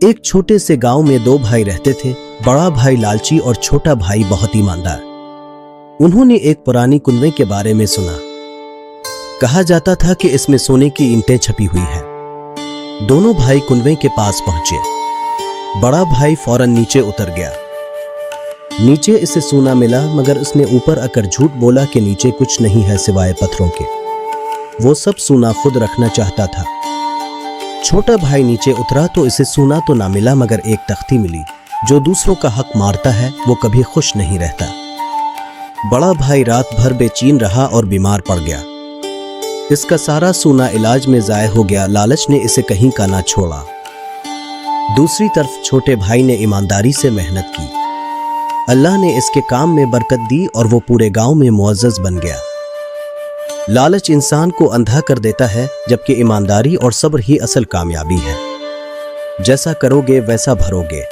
एक छोटे से गांव में दो भाई रहते थे। बड़ा भाई लालची और छोटा भाई बहुत ईमानदार। उन्होंने एक पुरानी कुनवे के बारे में सुना। कहा जाता था कि इसमें सोने की ईंटें छपी हुई है। दोनों भाई कुनवे के पास पहुंचे। बड़ा भाई फौरन नीचे उतर गया। नीचे इसे सोना मिला, मगर उसने ऊपर आकर झूठ बोला कि नीचे कुछ नहीं है सिवाय पत्थरों के। वो सब सोना खुद रखना चाहता था। छोटा भाई नीचे उतरा तो इसे सोना तो ना मिला, मगर एक तख्ती मिली। जो दूसरों का हक मारता है वो कभी खुश नहीं रहता। बड़ा भाई रात भर बेचैन रहा और बीमार पड़ गया। इसका सारा सोना इलाज में जाया हो गया। लालच ने इसे कहीं का ना छोड़ा। दूसरी तरफ छोटे भाई ने ईमानदारी से मेहनत की। अल्लाह ने इसके काम में बरकत दी और वो पूरे गांव में मुअज़्ज़ज़ बन गया। लालच इंसान को अंधा कर देता है, जबकि ईमानदारी और सब्र ही असल कामयाबी है। जैसा करोगे वैसा भरोगे।